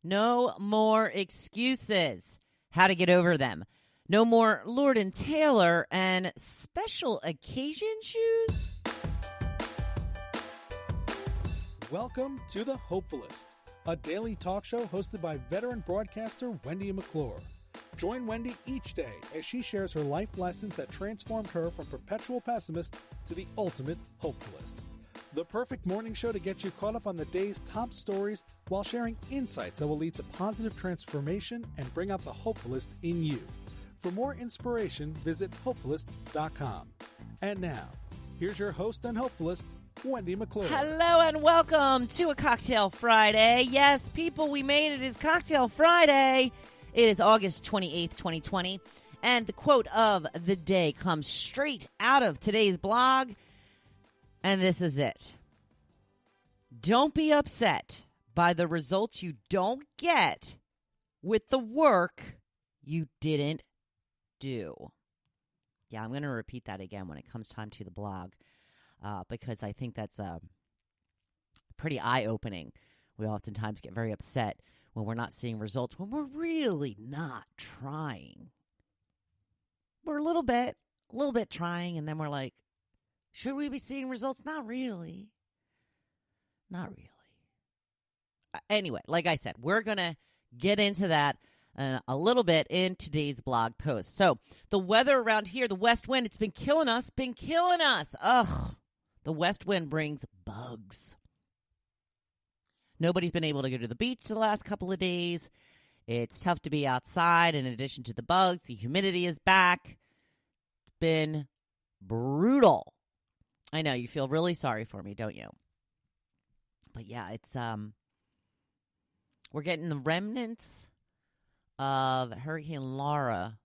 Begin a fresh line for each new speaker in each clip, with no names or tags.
No more excuses. How to get over them. No more Lord and Taylor and special occasion shoes.
Welcome to the Hopefulist, a daily talk show hosted by veteran broadcaster Wendy McClure. Join Wendy each day as she shares her life lessons that transformed her from perpetual pessimist to the ultimate hopefulist. The perfect morning show to get you caught up on the day's top stories while sharing insights that will lead to positive transformation and bring out the hopefulist in you. For more inspiration, visit Hopefulist.com. And now, here's your host and hopefulist, Wendy McClure.
Hello and welcome to a Cocktail Friday. Yes, people, we made it. It is Cocktail Friday. It is August 28th, 2020. And the quote of the day comes straight out of today's blog. And this is it. Don't be upset by the results you don't get with the work you didn't do. Yeah, I'm going to repeat that again when it comes time to the blog because I think that's pretty eye-opening. We oftentimes get very upset when we're not seeing results, when we're really not trying. We're a little bit trying, and then we're like, should we be seeing results? Not really. Not really. Anyway, like I said, we're going to get into that a little bit in today's blog post. So the weather around here, the west wind, it's been killing us. Ugh. The west wind brings bugs. Nobody's been able to go to the beach the last couple of days. It's tough to be outside. In addition to the bugs, the humidity is back. It's been brutal. I know, you feel really sorry for me, don't you? But yeah, it's we're getting the remnants of Hurricane Laura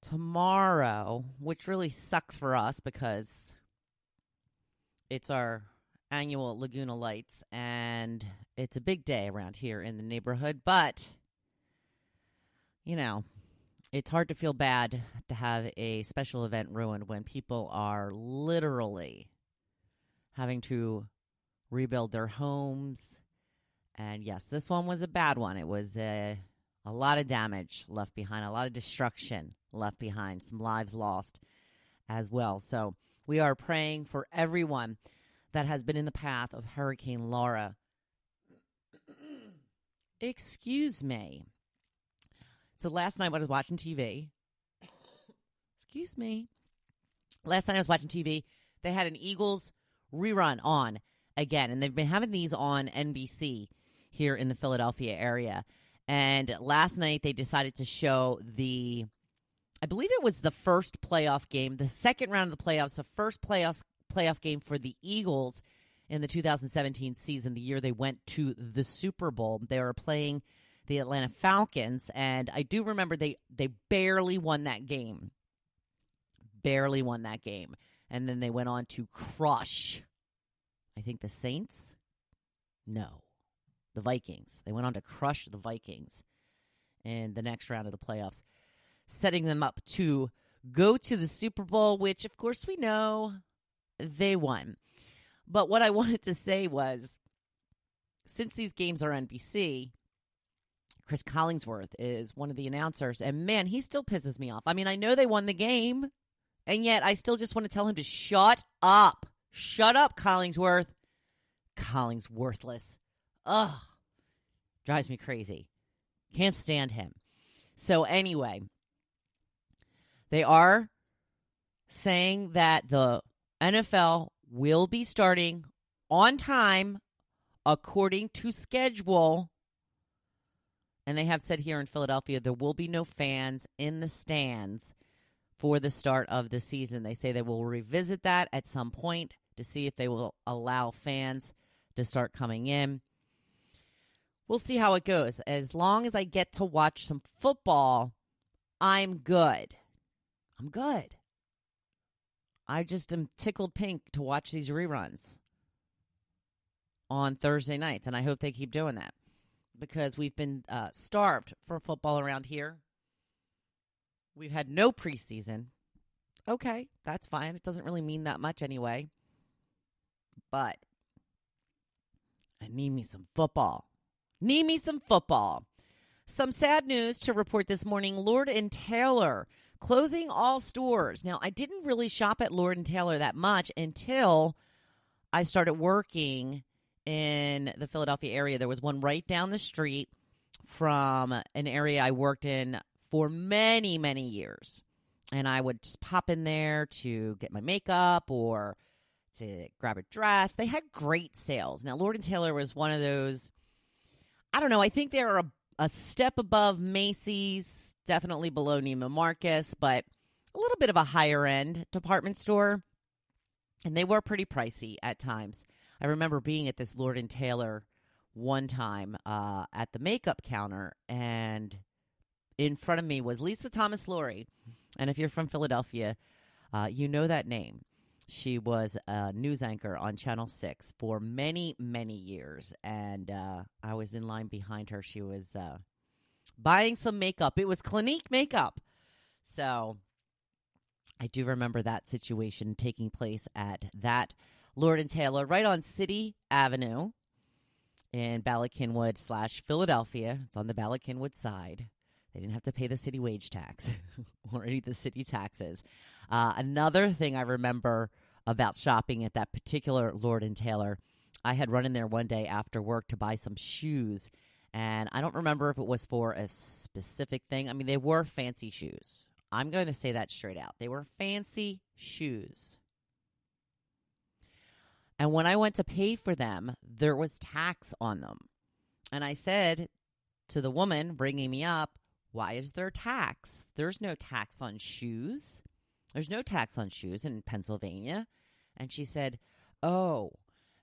tomorrow, which really sucks for us because it's our annual Laguna Lights, and it's a big day around here in the neighborhood. But, you know, it's hard to feel bad to have a special event ruined when people are literally having to rebuild their homes. And yes, this one was a bad one. It was a lot of damage left behind, a lot of destruction left behind, some lives lost as well. So we are praying for everyone that has been in the path of Hurricane Laura. Excuse me. So last night when I was watching TV, last night I was watching TV, they had an Eagles rerun on again. And they've been having these on NBC here in the Philadelphia area. And last night they decided to show I believe it was the first playoff game, the second round of the playoffs, the first playoff game for the Eagles in the 2017 season, the year they went to the Super Bowl. They were playing the Atlanta Falcons, and I do remember they barely won that game. And then they went on to crush, I think, the Saints? No, the Vikings. They went on to crush the Vikings in the next round of the playoffs, setting them up to go to the Super Bowl, which, of course, we know they won. But what I wanted to say was, since these games are NBC, Chris Collinsworth is one of the announcers, and man, he still pisses me off. I mean, I know they won the game, and yet I still just want to tell him to shut up. Shut up, Collinsworth. Collinsworthless. Ugh. Drives me crazy. Can't stand him. So anyway, they are saying that the NFL will be starting on time according to schedule. And they have said here in Philadelphia there will be no fans in the stands for the start of the season. They say they will revisit that at some point to see if they will allow fans to start coming in. We'll see how it goes. As long as I get to watch some football, I'm good. I just am tickled pink to watch these reruns on Thursday nights, and I hope they keep doing that because we've been starved for football around here. We've had no preseason. Okay, that's fine. It doesn't really mean that much anyway. But I need me some football. Need me some football. Some sad news to report this morning. Lord & Taylor closing all stores. Now, I didn't really shop at Lord & Taylor that much until I started working in the Philadelphia area. There was one right down the street from an area I worked in for many, many years. And I would just pop in there to get my makeup or to grab a dress. They had great sales. Now, Lord & Taylor was one of those, I don't know, I think they were a step above Macy's, definitely below Neiman Marcus, but a little bit of a higher-end department store. And they were pretty pricey at times. I remember being at this Lord & Taylor one time at the makeup counter, and in front of me was Lisa Thomas Laurie. And if you're from Philadelphia, you know that name. She was a news anchor on Channel 6 for many, many years. And I was in line behind her. She was buying some makeup. It was Clinique makeup. So I do remember that situation taking place at that Lord & Taylor right on City Avenue in Ballackinwood / Philadelphia. It's on the Ballackinwood side. They didn't have to pay the city wage tax or any of the city taxes. Another thing I remember about shopping at that particular Lord & Taylor, I had run in there one day after work to buy some shoes, and I don't remember if it was for a specific thing. I mean, they were fancy shoes. I'm going to say that straight out. They were fancy shoes. And when I went to pay for them, there was tax on them. And I said to the woman bringing me up, "Why is there tax? There's no tax on shoes. There's no tax on shoes in Pennsylvania." And she said, "Oh,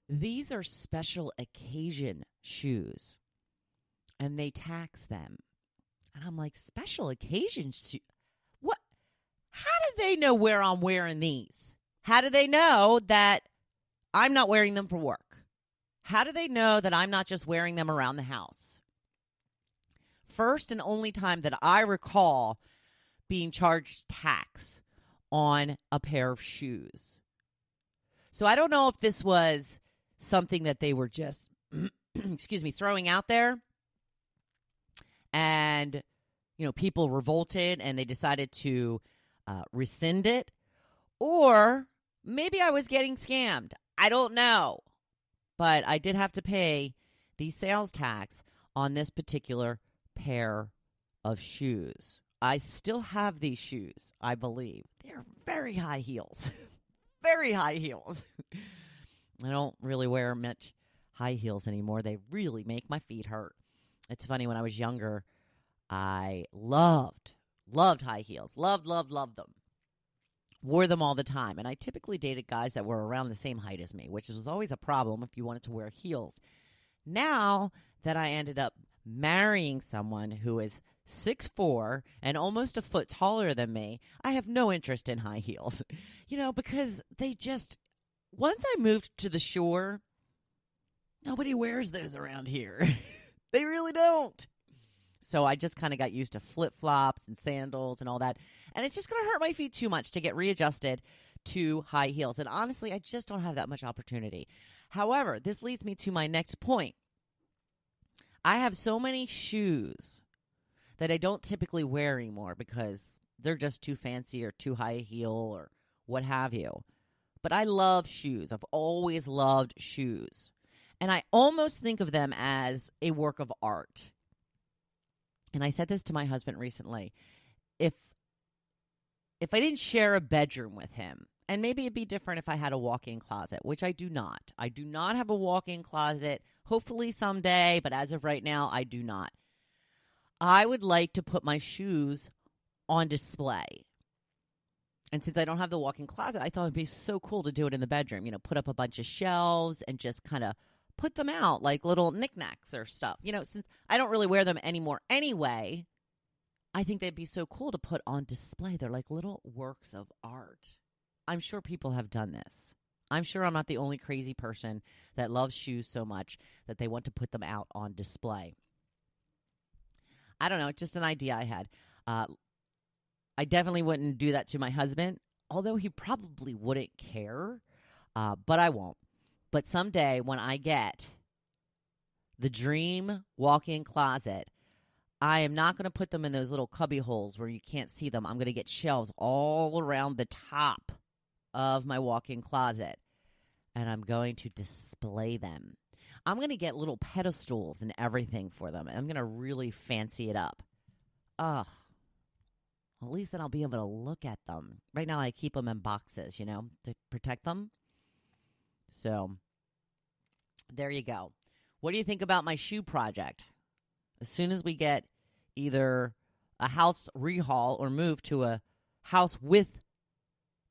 these are special occasion shoes, and they tax them." And I'm like, special occasion shoes? What? How do they know where I'm wearing these? How do they know that I'm not wearing them for work? How do they know that I'm not just wearing them around the house? First and only time that I recall being charged tax on a pair of shoes. So I don't know if this was something that they were just, throwing out there. And, people revolted and they decided to rescind it. Or maybe I was getting scammed. I don't know. But I did have to pay the sales tax on this particular pair of shoes. I still have these shoes, I believe. They're very high heels. Very high heels. I don't really wear much high heels anymore. They really make my feet hurt. It's funny, when I was younger, I loved high heels. Loved them. Wore them all the time. And I typically dated guys that were around the same height as me, which was always a problem if you wanted to wear heels. Now that I ended up marrying someone who is 6'4" and almost a foot taller than me, I have no interest in high heels. Because they just, once I moved to the shore, nobody wears those around here. They really don't. So I just kind of got used to flip-flops and sandals and all that. And it's just going to hurt my feet too much to get readjusted to high heels. And honestly, I just don't have that much opportunity. However, this leads me to my next point. I have so many shoes that I don't typically wear anymore because they're just too fancy or too high heel or what have you. But I love shoes. I've always loved shoes. And I almost think of them as a work of art. And I said this to my husband recently. If I didn't share a bedroom with him, and maybe it'd be different if I had a walk-in closet, which I do not. I do not have a walk-in closet. Hopefully someday, but as of right now, I do not. I would like to put my shoes on display. And since I don't have the walk-in closet, I thought it'd be so cool to do it in the bedroom. Put up a bunch of shelves and just kind of put them out like little knickknacks or stuff. Since I don't really wear them anymore anyway, I think they'd be so cool to put on display. They're like little works of art. I'm sure people have done this. I'm sure I'm not the only crazy person that loves shoes so much that they want to put them out on display. I don't know, just an idea I had. I definitely wouldn't do that to my husband, although he probably wouldn't care, but I won't. But someday when I get the dream walk-in closet. I am not going to put them in those little cubby holes where you can't see them. I'm going to get shelves all around the top of my walk-in closet, and I'm going to display them. I'm going to get little pedestals and everything for them. I'm going to really fancy it up. At least then I'll be able to look at them. Right now I keep them in boxes, to protect them. So there you go. What do you think about my shoe project? As soon as we get either a house rehaul or move to a house with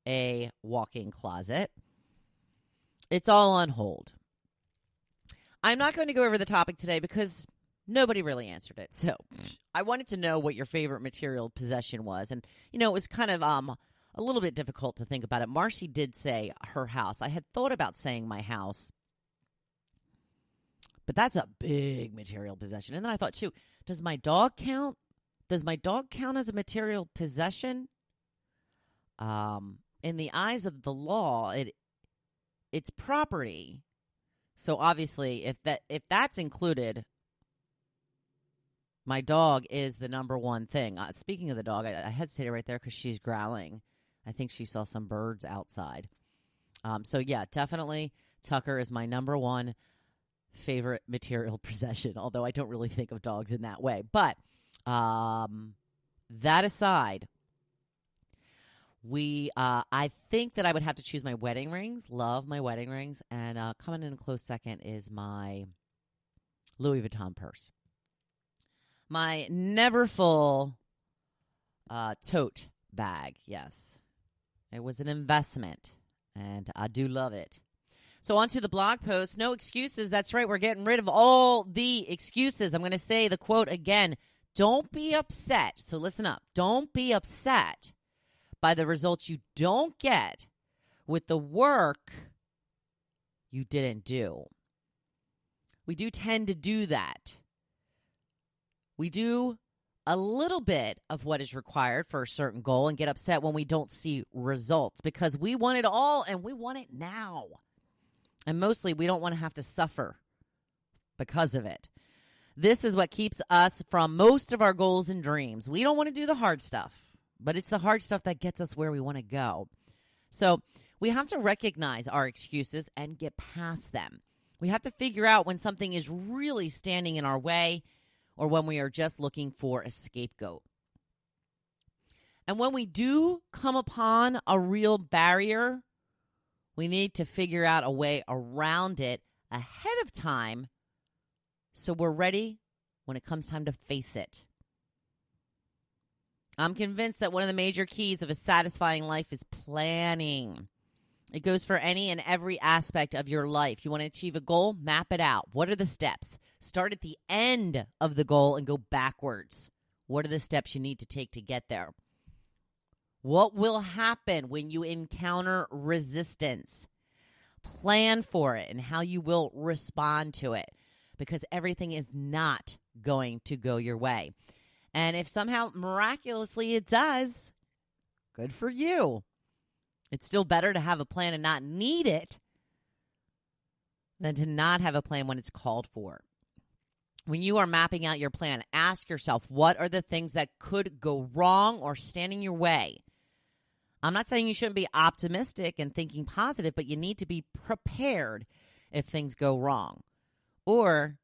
a walk-in closet, it's all on hold. I'm not going to go over the topic today because nobody really answered it. So I wanted to know what your favorite material possession was. And, it was kind of a little bit difficult to think about it. Marcy did say her house. I had thought about saying my house, but that's a big material possession. And then I thought, too, does my dog count? Does my dog count as a material possession? In the eyes of the law, it's property. So obviously, if that's included, my dog is the number one thing. Speaking of the dog, I hesitated right there because she's growling. I think she saw some birds outside. So yeah, definitely Tucker is my number one favorite material possession, although I don't really think of dogs in that way. But that aside, I think that I would have to choose my wedding rings. Love my wedding rings. And coming in a close second is my Louis Vuitton purse. My never full tote bag, yes. It was an investment, and I do love it. So on to the blog post. No excuses. That's right. We're getting rid of all the excuses. I'm going to say the quote again. Don't be upset. So listen up. Don't be upset by the results you don't get with the work you didn't do. We do tend to do that. We do a little bit of what is required for a certain goal and get upset when we don't see results because we want it all and we want it now. And mostly we don't want to have to suffer because of it. This is what keeps us from most of our goals and dreams. We don't want to do the hard stuff, but it's the hard stuff that gets us where we want to go. So we have to recognize our excuses and get past them. We have to figure out when something is really standing in our way or when we are just looking for a scapegoat. And when we do come upon a real barrier, we need to figure out a way around it ahead of time so we're ready when it comes time to face it. I'm convinced that one of the major keys of a satisfying life is planning. It goes for any and every aspect of your life. You want to achieve a goal? Map it out. What are the steps? Start at the end of the goal and go backwards. What are the steps you need to take to get there? What will happen when you encounter resistance? Plan for it and how you will respond to it because everything is not going to go your way. And if somehow miraculously it does, good for you. It's still better to have a plan and not need it than to not have a plan when it's called for. When you are mapping out your plan, ask yourself, what are the things that could go wrong or stand in your way? I'm not saying you shouldn't be optimistic and thinking positive, but you need to be prepared if things go wrong. Or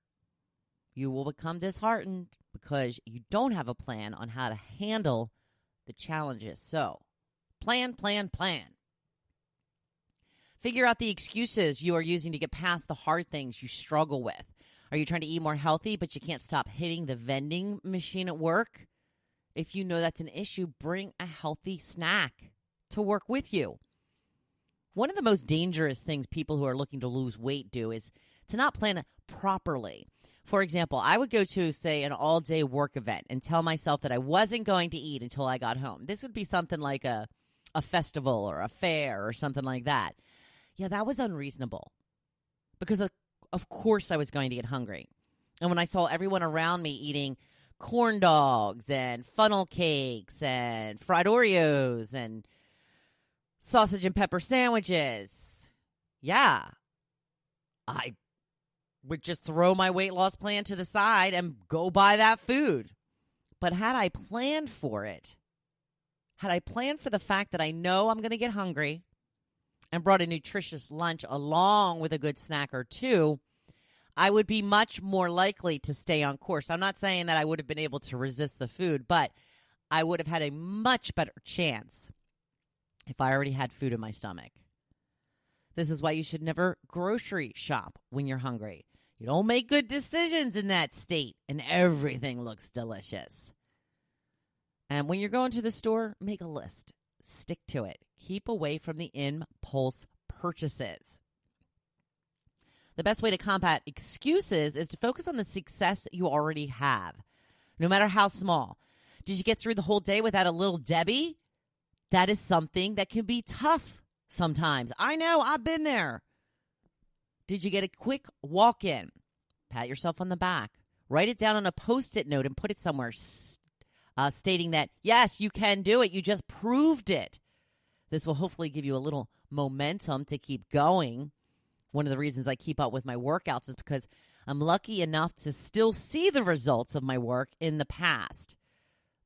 you will become disheartened because you don't have a plan on how to handle the challenges. So, plan. Figure out the excuses you are using to get past the hard things you struggle with. Are you trying to eat more healthy, but you can't stop hitting the vending machine at work? If you know that's an issue, bring a healthy snack to work with you. One of the most dangerous things people who are looking to lose weight do is to not plan properly. For example, I would go to, say, an all-day work event and tell myself that I wasn't going to eat until I got home. This would be something like a festival or a fair or something like that. Yeah, that was unreasonable because of course I was going to get hungry. And when I saw everyone around me eating corn dogs and funnel cakes and fried Oreos and sausage and pepper sandwiches, yeah, I would just throw my weight loss plan to the side and go buy that food. But had I planned for it, had I planned for the fact that I know I'm going to get hungry and brought a nutritious lunch along with a good snack or two, I would be much more likely to stay on course. I'm not saying that I would have been able to resist the food, but I would have had a much better chance if I already had food in my stomach. This is why you should never grocery shop when you're hungry. You don't make good decisions in that state, and everything looks delicious. And when you're going to the store, make a list. Stick to it. Keep away from the impulse purchases. The best way to combat excuses is to focus on the success you already have, no matter how small. Did you get through the whole day without a little Debbie? That is something that can be tough sometimes. I know, I've been there. Did you get a quick walk-in? Pat yourself on the back. Write it down on a Post-it note and put it somewhere stating that, yes, you can do it. You just proved it. This will hopefully give you a little momentum to keep going. One of the reasons I keep up with my workouts is because I'm lucky enough to still see the results of my work in the past.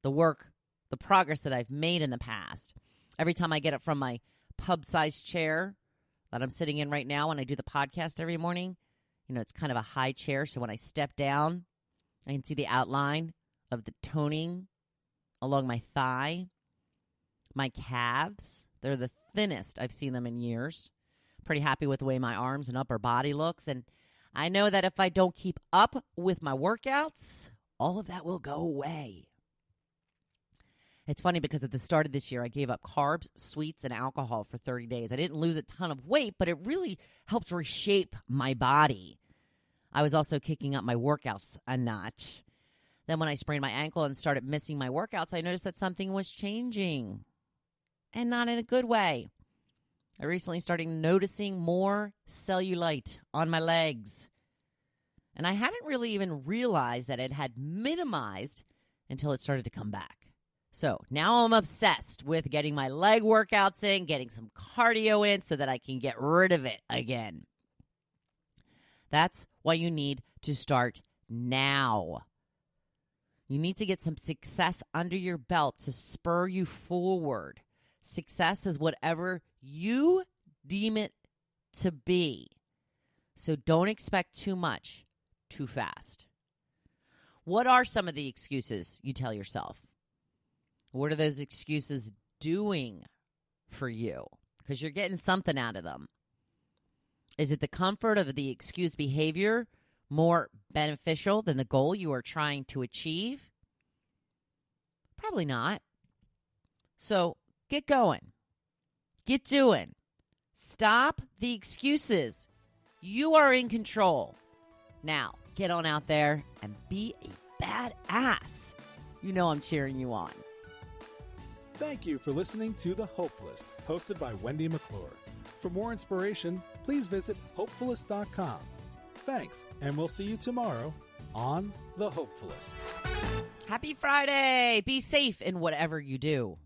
The progress that I've made in the past. Every time I get up from my pub-sized chair that I'm sitting in right now when I do the podcast every morning, it's kind of a high chair, so when I step down, I can see the outline of the toning along my thigh. My calves, they're the thinnest I've seen them in years. Pretty happy with the way my arms and upper body looks, and I know that if I don't keep up with my workouts, all of that will go away. It's funny because at the start of this year, I gave up carbs, sweets, and alcohol for 30 days. I didn't lose a ton of weight, but it really helped reshape my body. I was also kicking up my workouts a notch. Then when I sprained my ankle and started missing my workouts, I noticed that something was changing, and not in a good way. I recently started noticing more cellulite on my legs, and I hadn't really even realized that it had minimized until it started to come back. So now I'm obsessed with getting my leg workouts in, getting some cardio in so that I can get rid of it again. That's why you need to start now. You need to get some success under your belt to spur you forward. Success is whatever you deem it to be. So don't expect too much too fast. What are some of the excuses you tell yourself? What are those excuses doing for you? Because you're getting something out of them. Is it the comfort of the excused behavior more beneficial than the goal you are trying to achieve? Probably not. So get going. Get doing. Stop the excuses. You are in control. Now, get on out there and be a badass. You know I'm cheering you on.
Thank you for listening to The Hopefulist, hosted by Wendy McClure. For more inspiration, please visit Hopefulist.com. Thanks, and we'll see you tomorrow on The Hopefulist.
Happy Friday. Be safe in whatever you do.